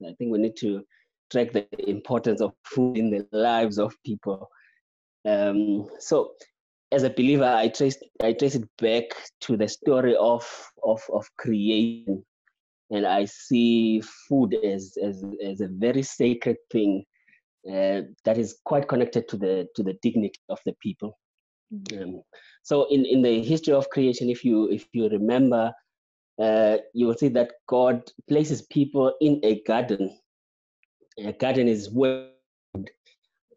I think we need to track the importance of food in the lives of people. So as a believer, I trace it back to the story of creation, and I see food as a very sacred thing that is quite connected to the dignity of the people. So in the history of creation, if you remember, you will see that God places people in a garden. A garden is where,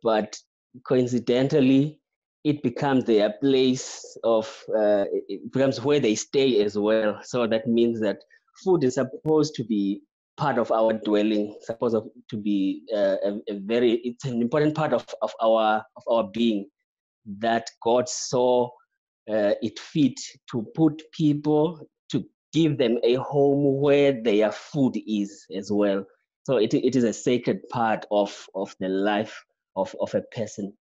but coincidentally, it becomes their place of, it becomes where they stay as well. So that means that food is supposed to be part of our dwelling, supposed to be it's an important part of our being, that God saw it fit to put people, to give them a home where their food is as well. So it is a sacred part of the life of a person.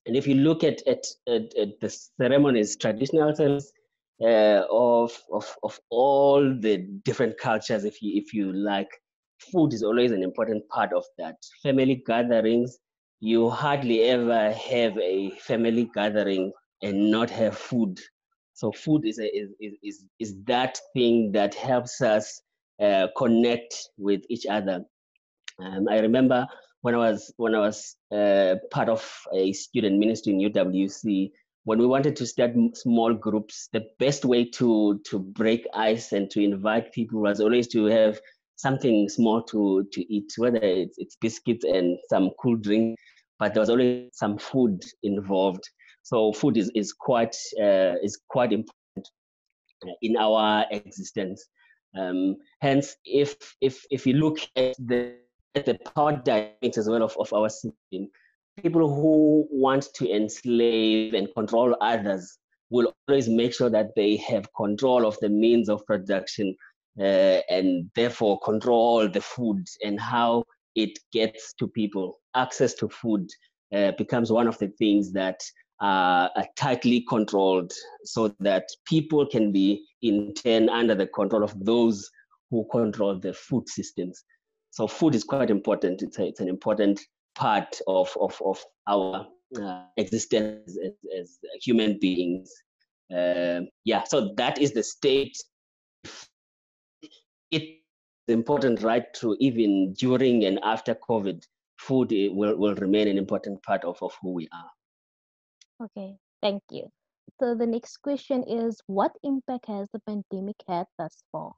And if you look at the ceremonies, traditional ceremonies of all the different cultures, if you like, food is always an important part of that. Family gatherings, you hardly ever have a family gathering and not have food. So food is that thing that helps us connect with each other. I remember when I was part of a student ministry in UWC, when we wanted to start small groups, the best way to break ice and to invite people was always to have something small to eat, whether it's biscuits and some cool drink, but there was always some food involved. So food is quite important in our existence. Hence, if you look at the power dynamics as well of our system, people who want to enslave and control others will always make sure that they have control of the means of production, and therefore control the food and how it gets to people. Access to food becomes one of the things that are tightly controlled, so that people can be in turn under the control of those who control the food systems. So food is quite important. It's an important part of our existence as human beings. So that is the state. It's important right through, even during and after COVID. Food will remain an important part of who we are. Okay, thank you. So the next question is, what impact has the pandemic had thus far?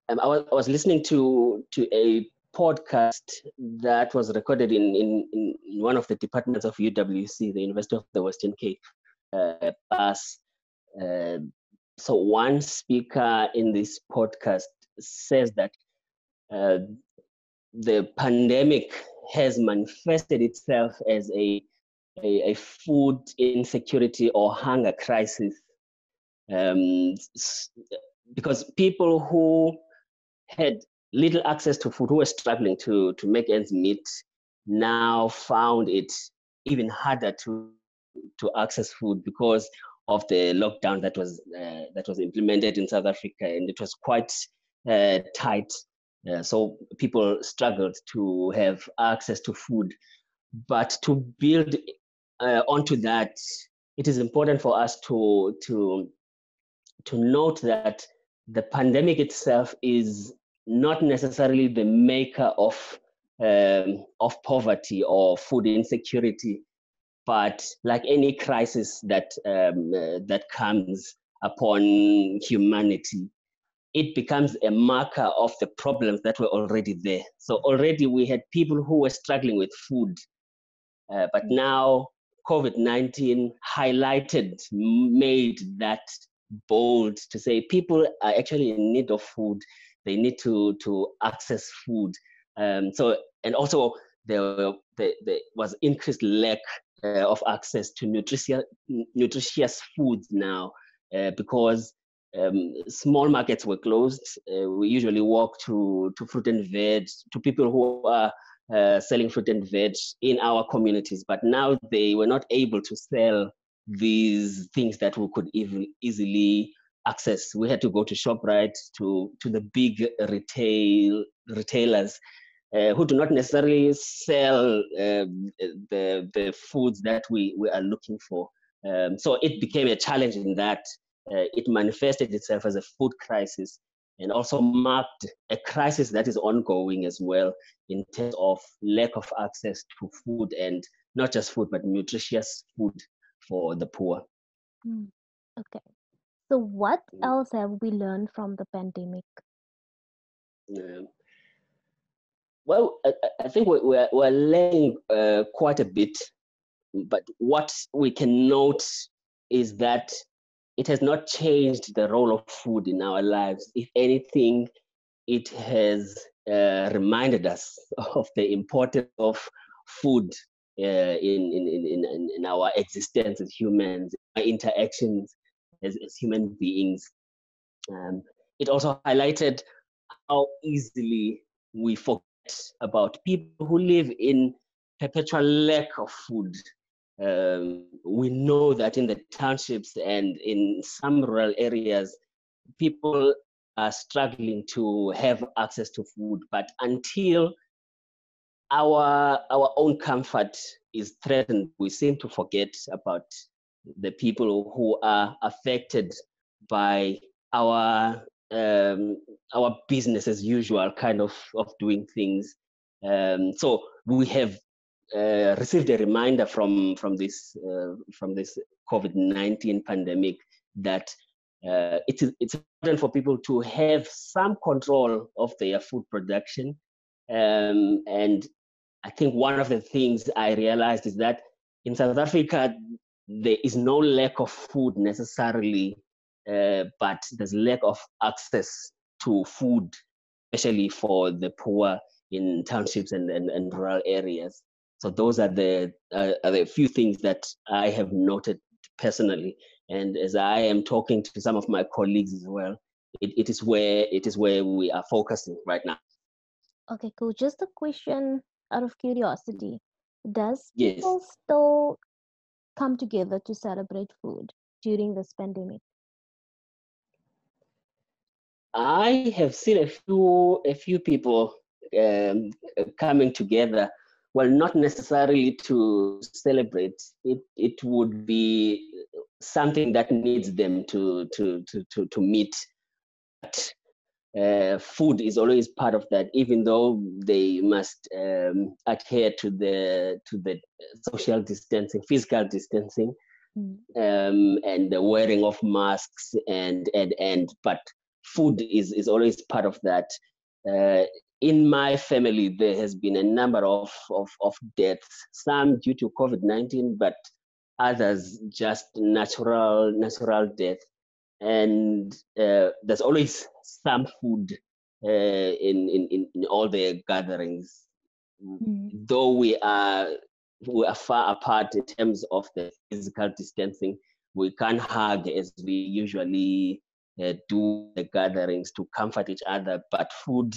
I was listening to a podcast that was recorded in one of the departments of UWC, the University of the Western Cape, PAS. Uh, so one speaker in this podcast says that uh, the pandemic has manifested itself as a food insecurity or hunger crisis, because people who had little access to food, who were struggling to make ends meet, now found it even harder to access food because of the lockdown that was implemented in South Africa, and it was quite tight. So people struggled to have access to food. But to build onto that, it is important for us to note that the pandemic itself is not necessarily the maker of poverty or food insecurity, but like any crisis that comes upon humanity, it becomes a marker of the problems that were already there. So already we had people who were struggling with food, but now COVID-19 highlighted, made that bold to say people are actually in need of food. They need to access food. And also there was increased lack of access to nutritious foods now, because small markets were closed. We usually walk to fruit and veg, to people who are selling fruit and veg in our communities, but now they were not able to sell these things that we could easily access. We had to go to ShopRite, to the big retailers who do not necessarily sell the foods that we are looking for. So it became a challenge in that it manifested itself as a food crisis, and also marked a crisis that is ongoing as well in terms of lack of access to food, and not just food, but nutritious food for the poor. Okay. So what else have we learned from the pandemic? Um, well, I think we're learning quite a bit, but what we can note is that it has not changed the role of food in our lives. If anything, it has reminded us of the importance of food in our existence as humans, our interactions as human beings. It also highlighted how easily we forget about people who live in perpetual lack of food. We know that in the townships and in some rural areas, people are struggling to have access to food, but until our own comfort is threatened, we seem to forget about the people who are affected by our business as usual kind of doing things. So we have received a reminder from this COVID-19 pandemic that it's important for people to have some control of their food production. And I think one of the things I realized is that in South Africa, there is no lack of food necessarily, but there's lack of access to food, especially for the poor in townships and rural areas. So those are the few things that I have noted personally. And as I am talking to some of my colleagues as well, it is where we are focusing right now. Okay, cool. Just a question out of curiosity. Does Yes. people still come together to celebrate food during this pandemic? I have seen a few people coming together. Well, not necessarily to celebrate. It would be something that needs them to meet. But food is always part of that, even though they must adhere to the social distancing, physical distancing, Mm. and the wearing of masks, and but food is always part of that. Uh, in my family, there has been a number of deaths, some due to COVID-19, but others just natural death. And there's always some food in all the gatherings, Mm. though we are far apart in terms of the physical distancing. We can't hug as we usually do the gatherings to comfort each other, but food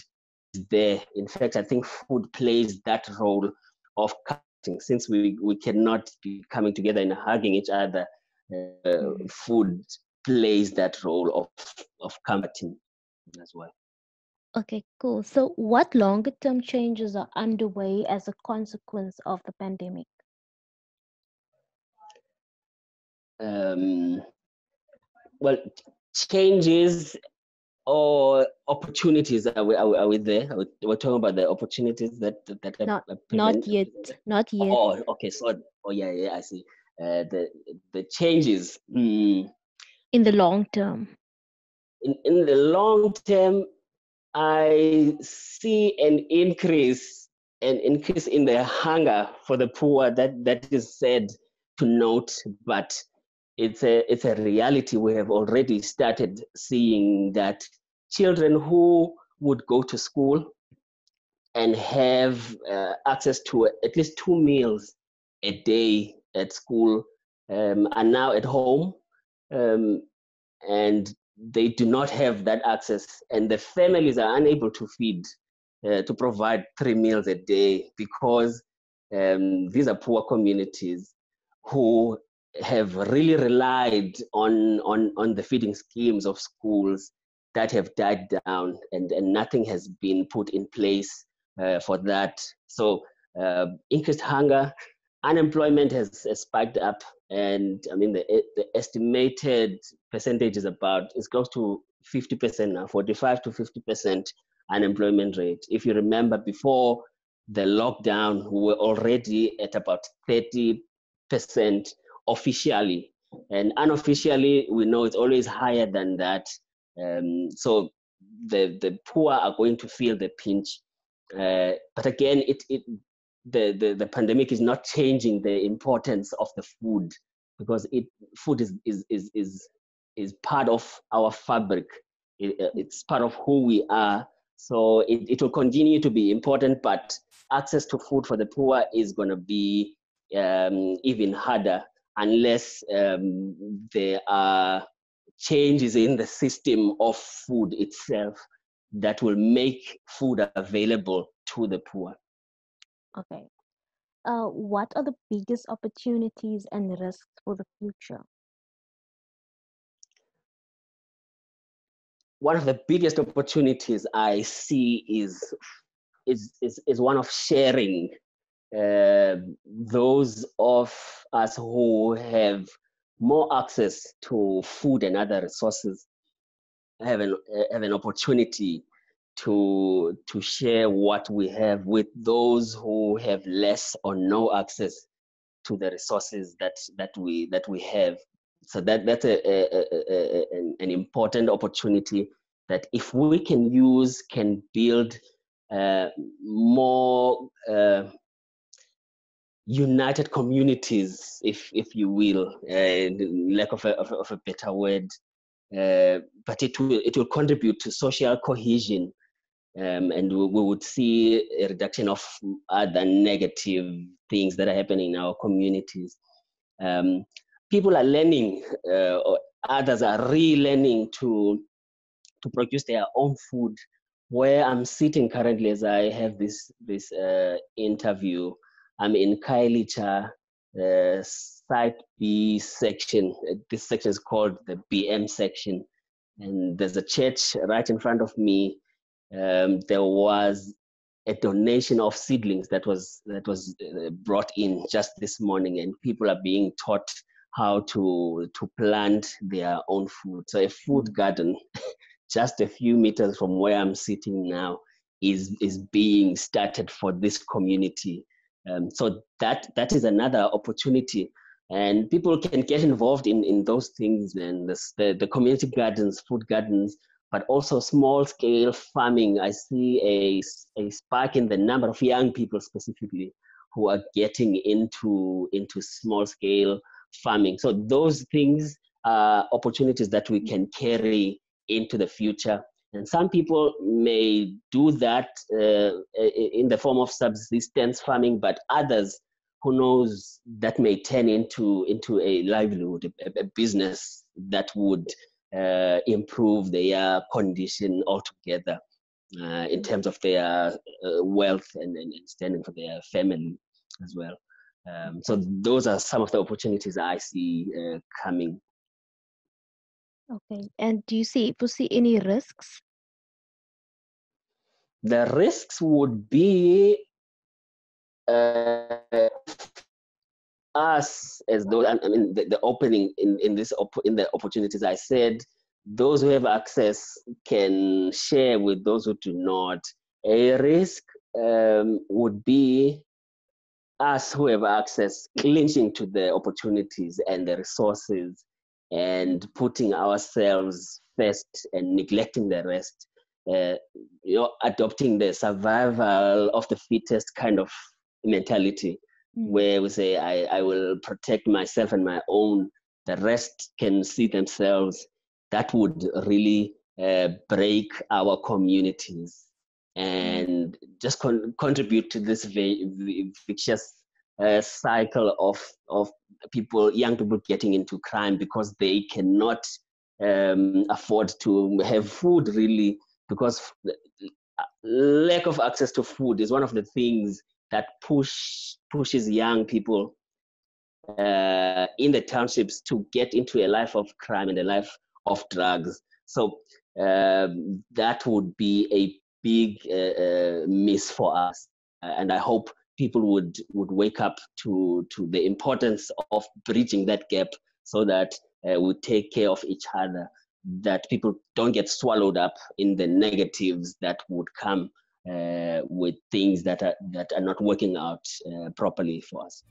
is there. In fact, I think food plays that role of comforting, since we cannot be coming together and hugging each other. Mm. Food plays that role of comforting as well. Okay, cool. So, what longer term changes are underway as a consequence of the pandemic? Um, well, changes or opportunities, are we there? We're talking about the opportunities that Not, are not prevent. yet, not yet. Oh, okay. So, oh yeah, I see. The changes. In the long term. In the long term, I see an increase in the hunger for the poor. That is sad to note, but it's a reality. We have already started seeing that children who would go to school and have access to at least 2 meals a day at school are now at home, um, and they do not have that access, and the families are unable to feed, to provide 3 meals a day, because these are poor communities who have really relied on the feeding schemes of schools that have died down, and nothing has been put in place for that. So increased hunger, unemployment has spiked up, and I mean the estimated percentage is close to 50% now, 45 to 50% unemployment rate. If you remember, before the lockdown, we were already at about 30% officially, and unofficially we know it's always higher than that. So the poor are going to feel the pinch, but again, the pandemic is not changing the importance of the food, because food is part of our fabric. It's part of who we are. So it will continue to be important, but access to food for the poor is going to be even harder, unless there are changes in the system of food itself that will make food available to the poor. Okay. What are the biggest opportunities and risks for the future? One of the biggest opportunities I see is one of sharing. Those of us who have more access to food and other resources have an opportunity to share what we have with those who have less or no access to the resources that we have. So that's an important opportunity that, if we can use, can build more united communities, if you will, lack of a better word. But it will contribute to social cohesion, and we would see a reduction of other negative things that are happening in our communities. Um, People are learning, or others are relearning to produce their own food. Where I'm sitting currently, as I have this interview, I'm in Kailicha, Site B section. This section is called the BM section, and there's a church right in front of me. There was a donation of seedlings that was brought in just this morning, and people are being taught how to plant their own food. So a food garden, just a few meters from where I'm sitting now, is being started for this community. So that is another opportunity, and people can get involved in those things, and the community gardens, food gardens, but also small scale farming. I see a spike in the number of young people specifically who are getting into small scale farming. So those things are opportunities that we can carry into the future. And some people may do that in the form of subsistence farming, but others, who knows, that may turn into a livelihood, a business that would improve their condition altogether, in terms of their wealth and standing for their family as well. So those are some of the opportunities I see coming. Okay. And do you foresee any risks? The risks would be us, as those, I mean, the opening in the opportunities I said, those who have access can share with those who do not. A risk would be us who have access clinching to the opportunities and the resources, and putting ourselves first and neglecting the rest. Uh, Adopting the survival of the fittest kind of mentality, where we say, I will protect myself and my own, the rest can see themselves. That would really break our communities and just contribute to this vicious cycle of young people getting into crime, because they cannot afford to have food, really, because lack of access to food is one of the things that pushes young people in the townships to get into a life of crime and a life of drugs. So that would be a big miss for us. And I hope people would wake up to the importance of bridging that gap so that we take care of each other, that people don't get swallowed up in the negatives that would come with things that are not working out properly for us.